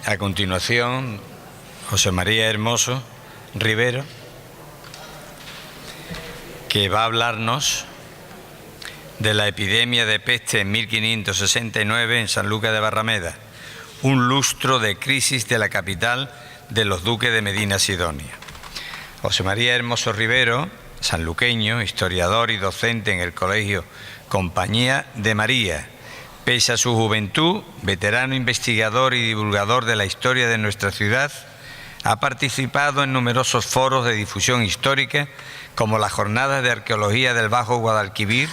A continuación, José María Hermoso Rivero, que va a hablarnos de la epidemia de peste en 1569 en Sanlúcar de Barrameda, un lustro de crisis de la capital de los duques de Medina Sidonia. José María Hermoso Rivero, sanluqueño, historiador y docente en el Colegio Compañía de María. Pese a su juventud, veterano investigador y divulgador de la historia de nuestra ciudad, ha participado en numerosos foros de difusión histórica, como las Jornadas de Arqueología del Bajo Guadalquivir,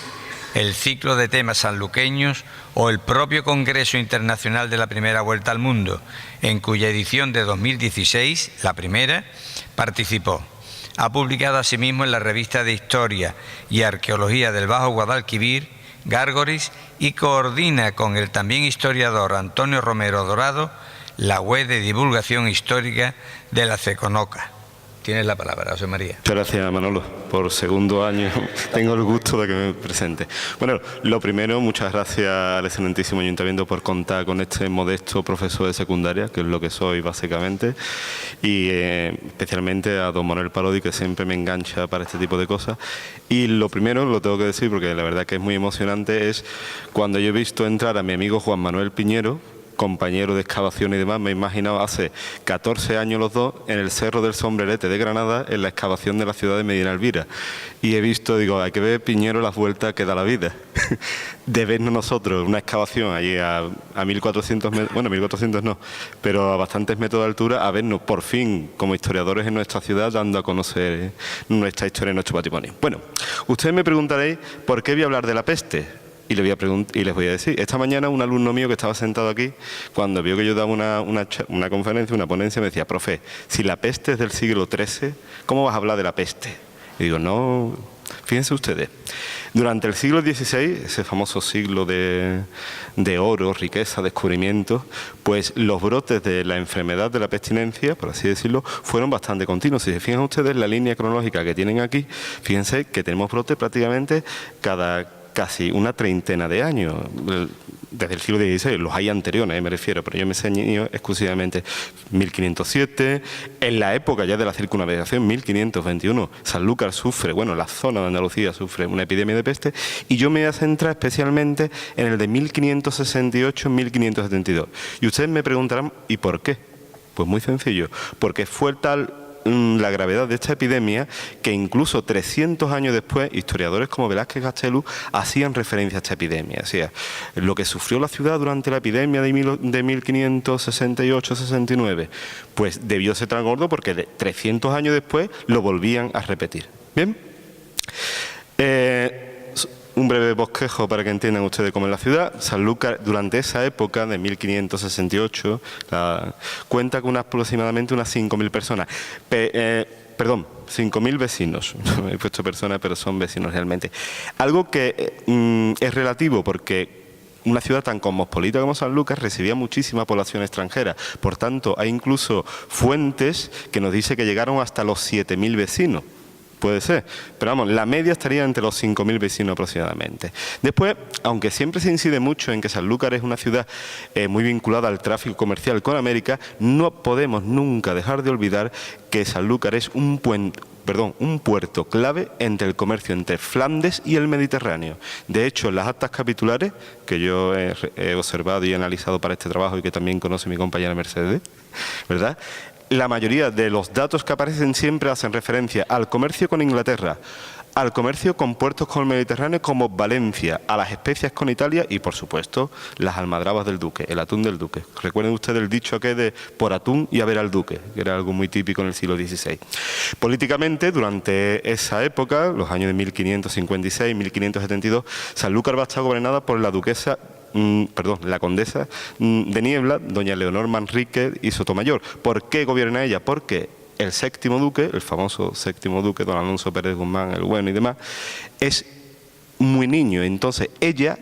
el ciclo de temas sanluqueños o el propio Congreso Internacional de la Primera Vuelta al Mundo, en cuya edición de 2016, la primera, participó. Ha publicado asimismo en la Revista de Historia y Arqueología del Bajo Guadalquivir, Gárgoris, y coordina con el también historiador Antonio Romero Dorado la web de divulgación histórica de la CECONOCA. Tienes la palabra, José María. Muchas gracias, Manolo. Por segundo año tengo el gusto de que me presente. Bueno, lo primero, muchas gracias al excelentísimo Ayuntamiento por contar con este modesto profesor de secundaria, que es lo que soy básicamente, y especialmente a don Manuel Parodi, que siempre me engancha para este tipo de cosas. Y lo primero, lo tengo que decir porque la verdad que es muy emocionante, es cuando yo he visto entrar a mi amigo Juan Manuel Piñero, compañero de excavación y demás, me he imaginado hace 14 años los dos en el Cerro del Sombrerete de Granada, en la excavación de la ciudad de Medina Elvira. Y he visto, digo, hay que ver Piñero las vueltas que da la vida. De vernos nosotros una excavación allí a 1400 metros, bueno, 1400 no, pero a bastantes metros de altura, a vernos por fin como historiadores en nuestra ciudad, dando a conocer nuestra historia y nuestro patrimonio. Bueno, ustedes me preguntaréis por qué voy a hablar de la peste. Y les voy a decir, esta mañana un alumno mío que estaba sentado aquí, cuando vio que yo daba una conferencia, una ponencia, me decía, profe, si la peste es del siglo XIII, ¿cómo vas a hablar de la peste? Y digo, no, fíjense ustedes, durante el siglo XVI, ese famoso siglo de oro, riqueza, descubrimientos, pues los brotes de la enfermedad de la pestilencia, por así decirlo, fueron bastante continuos. Si se fijan ustedes la línea cronológica que tienen aquí, fíjense que tenemos brotes prácticamente casi una treintena de años, desde el siglo XVI, los hay anteriores, me refiero, pero yo me ceñí exclusivamente 1507, en la época ya de la circunnavegación, 1521, Sanlúcar sufre, bueno, la zona de Andalucía sufre una epidemia de peste, y yo me voy a centrar especialmente en el de 1568-1572. Y ustedes me preguntarán, ¿y por qué? Pues muy sencillo, porque fue tal la gravedad de esta epidemia que incluso 300 años después historiadores como Velázquez Gastelu hacían referencia a esta epidemia. O sea, lo que sufrió la ciudad durante la epidemia de 1568-69 pues debió ser tan gordo porque 300 años después lo volvían a repetir. Bien, un breve bosquejo para que entiendan ustedes cómo es la ciudad. Sanlúcar, durante esa época de 1568, cuenta con aproximadamente unas 5.000 personas. Perdón, 5.000 vecinos. He puesto personas, pero son vecinos realmente. Algo que es relativo porque una ciudad tan cosmopolita como Sanlúcar recibía muchísima población extranjera. Por tanto, hay incluso fuentes que nos dicen que llegaron hasta los 7.000 vecinos. Puede ser, pero vamos, la media estaría entre los 5.000 vecinos aproximadamente. Después, aunque siempre se incide mucho en que Sanlúcar es una ciudad muy vinculada al tráfico comercial con América, no podemos nunca dejar de olvidar que Sanlúcar es un puerto clave entre el comercio entre Flandes y el Mediterráneo. De hecho, en las actas capitulares, que yo he observado y analizado para este trabajo y que también conoce mi compañera Mercedes, ¿verdad?, la mayoría de los datos que aparecen siempre hacen referencia al comercio con Inglaterra, al comercio con puertos con el Mediterráneo como Valencia, a las especias con Italia y, por supuesto, las almadrabas del duque, el atún del duque. Recuerden ustedes el dicho aquel de por atún y a ver al duque, que era algo muy típico en el siglo XVI. Políticamente, durante esa época, los años de 1556, 1572, Sanlúcar va a estar gobernada por la duquesa la condesa de Niebla, doña Leonor Manrique y Sotomayor. ¿Por qué gobierna ella? Porque el séptimo duque, el famoso séptimo duque, don Alonso Pérez Guzmán, el bueno y demás, es muy niño. Entonces ella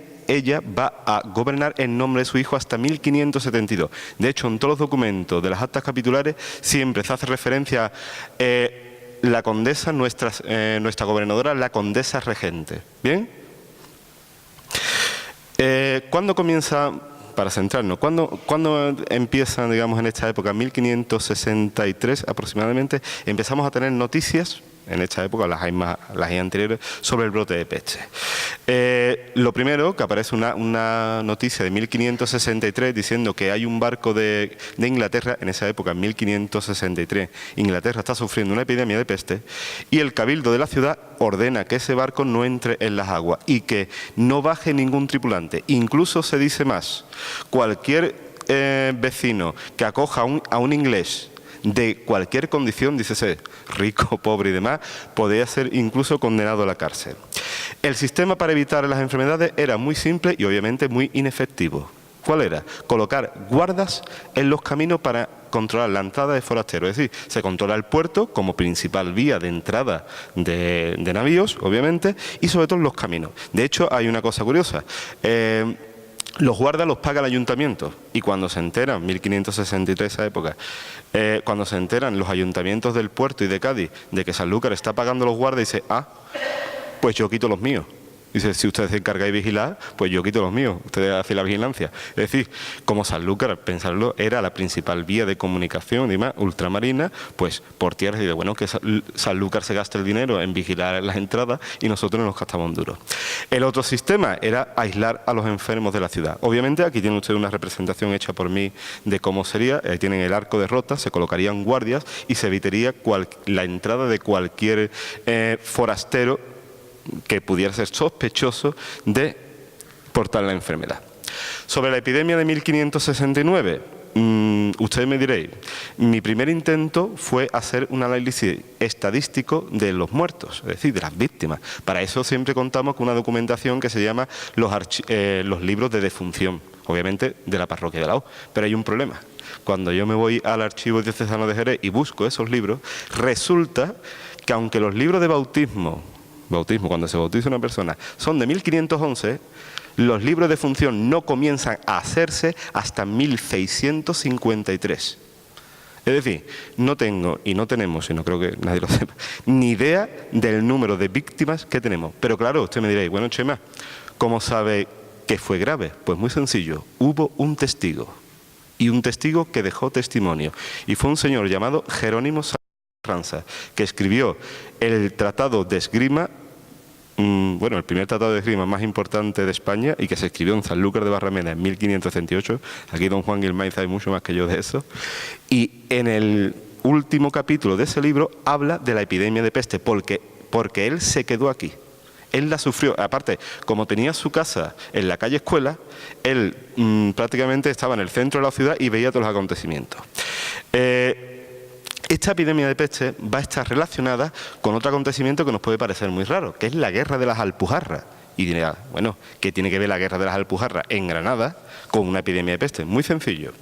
va a gobernar en nombre de su hijo hasta 1572. De hecho, en todos los documentos de las actas capitulares siempre se hace referencia a la condesa, nuestra gobernadora, la condesa regente. ¿Bien? ¿Cuándo comienza centrarnos, ¿cuándo empiezan, digamos, en esta época, 1563 aproximadamente, empezamos a tener noticias? En esta época, las hay anteriores, sobre el brote de peste. Lo primero, que aparece una noticia de 1563 diciendo que hay un barco de Inglaterra, en esa época, en 1563, Inglaterra está sufriendo una epidemia de peste y el cabildo de la ciudad ordena que ese barco no entre en las aguas y que no baje ningún tripulante. Incluso se dice más, cualquier vecino que acoja a un inglés de cualquier condición, dícese rico, pobre y demás, podía ser incluso condenado a la cárcel. El sistema para evitar las enfermedades era muy simple y obviamente muy inefectivo. ¿Cuál era? Colocar guardas en los caminos para controlar la entrada de forasteros. Es decir, se controla el puerto como principal vía de entrada de navíos, obviamente, y sobre todo los caminos. De hecho, hay una cosa curiosa. Los guardas los paga el ayuntamiento y cuando se enteran, 1563 esa época, cuando se enteran los ayuntamientos del puerto y de Cádiz de que Sanlúcar está pagando los guardas, dice, pues yo quito los míos. Dice, si ustedes se encargan de vigilar, pues yo quito los míos, ustedes hacen la vigilancia. Es decir, como Sanlúcar, pensarlo, era la principal vía de comunicación y demás, ultramarina, pues por tierra, y de bueno, que Sanlúcar se gaste el dinero en vigilar las entradas y nosotros nos gastamos un duro. El otro sistema era aislar a los enfermos de la ciudad. Obviamente aquí tienen ustedes una representación hecha por mí de cómo sería, tienen el arco de rota, se colocarían guardias y se evitaría la entrada de cualquier forastero que pudiera ser sospechoso de portar la enfermedad. Sobre la epidemia de 1569, ustedes me diréis, mi primer intento fue hacer un análisis estadístico de los muertos, es decir, de las víctimas. Para eso siempre contamos con una documentación que se llama los libros de defunción, obviamente de la parroquia de la O. Pero hay un problema. Cuando yo me voy al archivo diocesano de Jerez y busco esos libros, resulta que aunque los libros de bautismo, cuando se bautiza una persona, son de 1511, los libros de función no comienzan a hacerse hasta 1653. Es decir, no tengo, y no tenemos, y no creo que nadie lo sepa, ni idea del número de víctimas que tenemos. Pero claro, usted me dirá, bueno, Chema, ¿cómo sabe que fue grave? Pues muy sencillo, hubo un testigo, y un testigo que dejó testimonio, y fue un señor llamado Jerónimo Carranza, que escribió el Tratado de Esgrima, el primer tratado de esgrima más importante de España y que se escribió en Sanlúcar de Barrameda en 1568. Aquí don Juan Guilmaiz sabe mucho más que yo de eso. Y en el último capítulo de ese libro habla de la epidemia de peste porque él se quedó aquí. Él la sufrió. Aparte, como tenía su casa en la calle Escuela, él prácticamente estaba en el centro de la ciudad y veía todos los acontecimientos. Esta epidemia de peste va a estar relacionada con otro acontecimiento que nos puede parecer muy raro, que es la Guerra de las Alpujarras. Y dirá, bueno, ¿qué tiene que ver la Guerra de las Alpujarras en Granada con una epidemia de peste? Muy sencillo.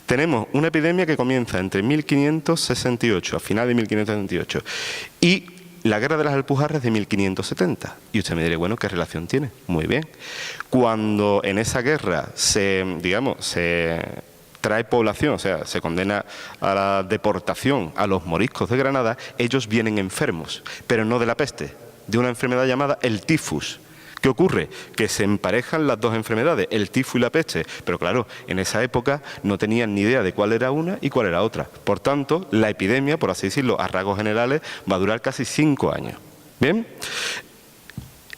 Tenemos una epidemia que comienza entre 1568, a final de 1568, y la Guerra de las Alpujarras de 1570. Y usted me dirá, bueno, ¿qué relación tiene? Muy bien. Cuando en esa guerra se trae población, o sea, se condena a la deportación a los moriscos de Granada, ellos vienen enfermos, pero no de la peste, de una enfermedad llamada el tifus. ¿Qué ocurre? Que se emparejan las dos enfermedades, el tifus y la peste, pero claro, en esa época no tenían ni idea de cuál era una y cuál era otra. Por tanto, la epidemia, por así decirlo, a rasgos generales, va a durar casi 5 años. ¿Bien?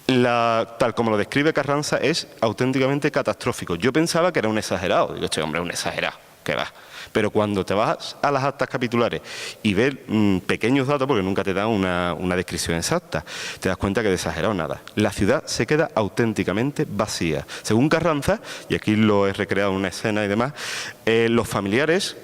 Tal como lo describe Carranza, es auténticamente catastrófico. Yo pensaba que era un exagerado. Digo, este hombre es un exagerado, ¿qué va? Pero cuando te vas a las actas capitulares y ves pequeños datos, porque nunca te dan una descripción exacta, te das cuenta que de exagerado nada. La ciudad se queda auténticamente vacía. Según Carranza, y aquí lo he recreado en una escena y demás, los familiares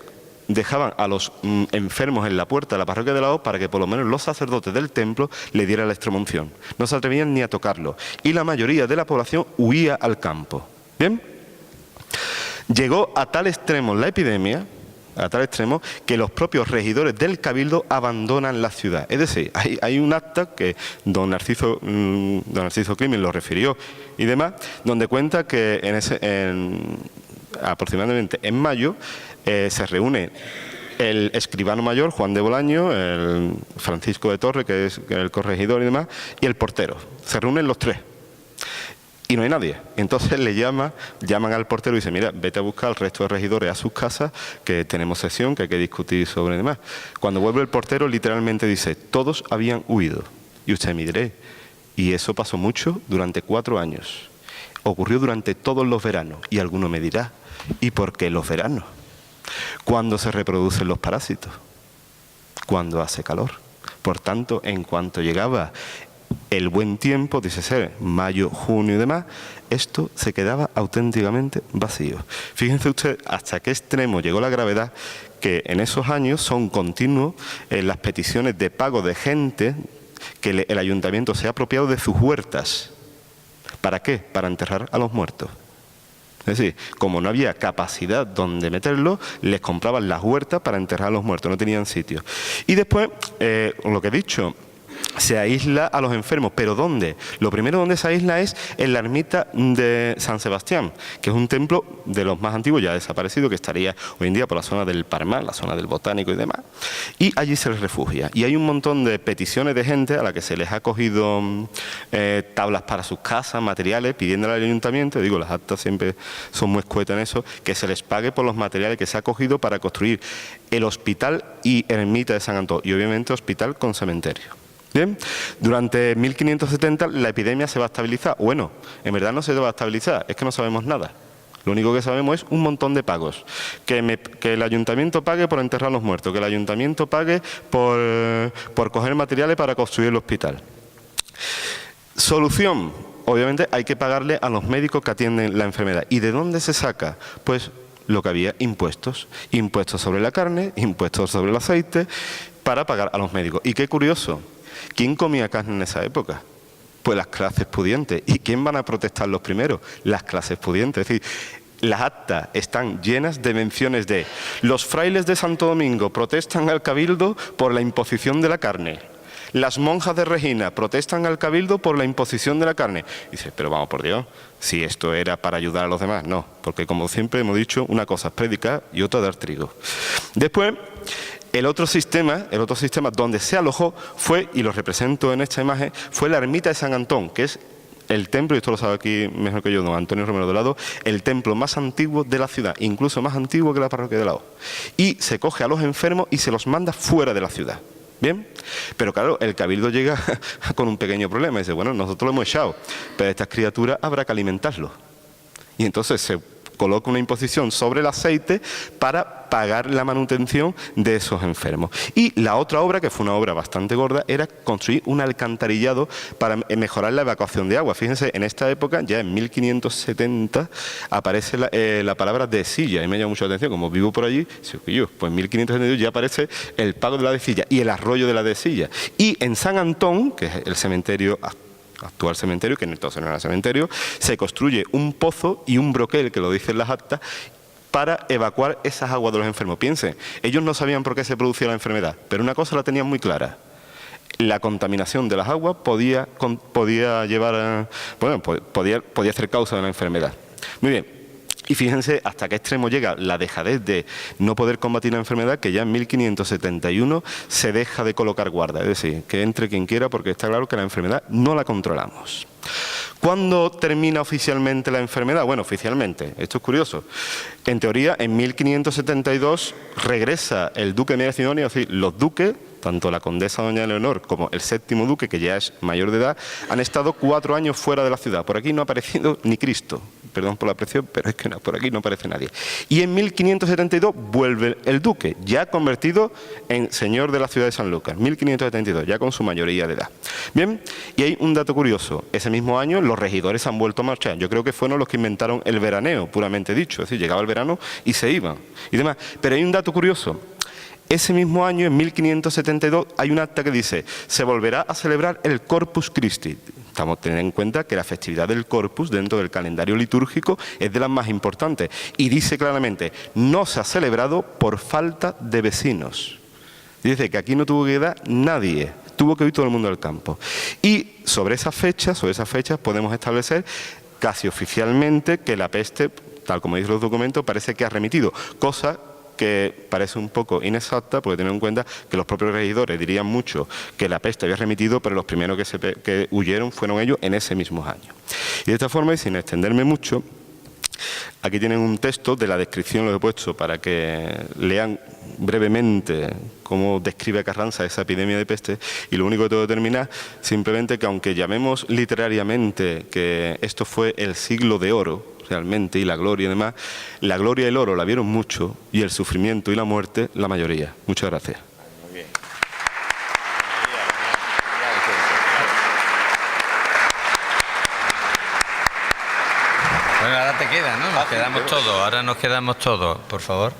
dejaban a los enfermos en la puerta de la parroquia de la O para que por lo menos los sacerdotes del templo le dieran la extremunción. No se atrevían ni a tocarlo. Y la mayoría de la población huía al campo. ¿Bien? Llegó a tal extremo la epidemia, que los propios regidores del Cabildo abandonan la ciudad. Es decir, hay un acta que don Narciso Climent lo refirió y demás, donde cuenta que aproximadamente en mayo se reúne el escribano mayor, Juan de Bolaño, el Francisco de Torre, que es el corregidor y demás, y el portero. Se reúnen los tres. y no hay nadie. Entonces llaman al portero y dicen, mira, vete a buscar al resto de regidores a sus casas, que tenemos sesión, que hay que discutir sobre demás. Cuando vuelve el portero, literalmente dice, todos habían huido. Y usted me dirá, y eso pasó mucho durante 4 años. Ocurrió durante todos los veranos. Y alguno me dirá, ¿y por qué los veranos? ¿Cuándo se reproducen los parásitos? Cuando hace calor. Por tanto, en cuanto llegaba el buen tiempo, dice ser mayo, junio y demás, esto se quedaba auténticamente vacío. Fíjense usted hasta qué extremo llegó la gravedad, que en esos años son continuos las peticiones de pago de gente que el ayuntamiento se ha apropiado de sus huertas. ¿Para qué? Para enterrar a los muertos. Es decir, como no había capacidad donde meterlo, les compraban las huertas para enterrar a los muertos, no tenían sitio. Y después, lo que he dicho, se aísla a los enfermos. ¿Pero dónde? Lo primero donde se aísla es en la ermita de San Sebastián, que es un templo de los más antiguos, ya desaparecido, que estaría hoy en día por la zona del Parmar, la zona del Botánico y demás. Y allí se les refugia. Y hay un montón de peticiones de gente a la que se les ha cogido tablas para sus casas, materiales, pidiéndole al ayuntamiento, digo, las actas siempre son muy escuetas en eso, que se les pague por los materiales que se ha cogido para construir el hospital y ermita de San Antón. Y obviamente hospital con cementerio. Bien, durante 1570 la epidemia se va a estabilizar. Bueno, en verdad no se va a estabilizar, es que no sabemos nada. Lo único que sabemos es un montón de pagos. Que el ayuntamiento pague por enterrar a los muertos, que el ayuntamiento pague por coger materiales para construir el hospital. Solución, obviamente hay que pagarle a los médicos que atienden la enfermedad. ¿Y de dónde se saca? Pues lo que había, impuestos. Impuestos sobre la carne, impuestos sobre el aceite, para pagar a los médicos. Y qué curioso. ¿Quién comía carne en esa época? Pues las clases pudientes. ¿Y quién van a protestar los primeros? Las clases pudientes. Es decir, las actas están llenas de menciones de los frailes de Santo Domingo protestan al cabildo por la imposición de la carne. Las monjas de Regina protestan al cabildo por la imposición de la carne. Y dices, pero vamos por Dios, si esto era para ayudar a los demás, no. Porque como siempre hemos dicho, una cosa es predicar y otra dar trigo. Después, el otro sistema donde se alojó fue, y lo represento en esta imagen, fue la ermita de San Antón, que es el templo, y esto lo sabe aquí mejor que yo don Antonio Romero de Lado, el templo más antiguo de la ciudad, incluso más antiguo que la parroquia de Lao. Y se coge a los enfermos y se los manda fuera de la ciudad. ¿Bien? Pero claro, el cabildo llega con un pequeño problema. Dice, bueno, nosotros lo hemos echado, pero a estas criaturas habrá que alimentarlos. Y entonces se coloca una imposición sobre el aceite para pagar la manutención de esos enfermos. Y la otra obra, que fue una obra bastante gorda, era construir un alcantarillado para mejorar la evacuación de agua. Fíjense, en esta época, ya en 1570, aparece la palabra dehesilla, y me llama mucho la atención, como vivo por allí, pues en 1572 ya aparece el pago de la dehesilla y el arroyo de la dehesilla. Y en San Antón, que es el cementerio actual cementerio, que entonces no era cementerio, se construye un pozo y un broquel, que lo dicen las actas, para evacuar esas aguas de los enfermos. Piensen, ellos no sabían por qué se producía la enfermedad, pero una cosa la tenían muy clara. La contaminación de las aguas podía llevar, podía ser causa de la enfermedad. Muy bien. Y fíjense hasta qué extremo llega la dejadez de no poder combatir la enfermedad, que ya en 1571 se deja de colocar guarda. Es decir, que entre quien quiera, porque está claro que la enfermedad no la controlamos. ¿Cuándo termina oficialmente la enfermedad? Bueno, oficialmente, esto es curioso. En teoría, en 1572 regresa el duque de Medina Sidonia, es decir, los duques, tanto la condesa doña Leonor como el séptimo duque, que ya es mayor de edad, han estado 4 años fuera de la ciudad. Por aquí no ha aparecido ni Cristo. Perdón por la expresión, pero es que no, por aquí no aparece nadie. Y en 1572 vuelve el duque, ya convertido en señor de la ciudad de Sanlúcar, 1572, ya con su mayoría de edad. Bien, y hay un dato curioso. Ese mismo año los regidores han vuelto a marchar. Yo creo que fueron los que inventaron el veraneo, puramente dicho. Es decir, llegaba el verano y se iban y demás. Pero hay un dato curioso. Ese mismo año, en 1572, hay un acta que dice, se volverá a celebrar el Corpus Christi. Estamos teniendo en cuenta que la festividad del Corpus dentro del calendario litúrgico es de las más importantes. Y dice claramente, no se ha celebrado por falta de vecinos. Dice que aquí no tuvo que quedar nadie, tuvo que ir todo el mundo al campo. Y sobre esas fechas podemos establecer casi oficialmente que la peste, tal como dicen los documentos, parece que ha remitido, cosa que parece un poco inexacta, porque teniendo en cuenta que los propios regidores dirían mucho que la peste había remitido, pero los primeros que huyeron fueron ellos en ese mismo año. Y de esta forma, y sin extenderme mucho, aquí tienen un texto de la descripción, lo he puesto para que lean brevemente cómo describe Carranza esa epidemia de peste, y lo único que tengo que terminar, simplemente que aunque llamemos literariamente que esto fue el siglo de oro, realmente, y la gloria y demás, la gloria y el oro la vieron mucho, y el sufrimiento y la muerte la mayoría. Muchas gracias. Muy bien. Bueno, ahora te queda, ¿no? Nos quedamos todos, ahora nos quedamos todos, por favor.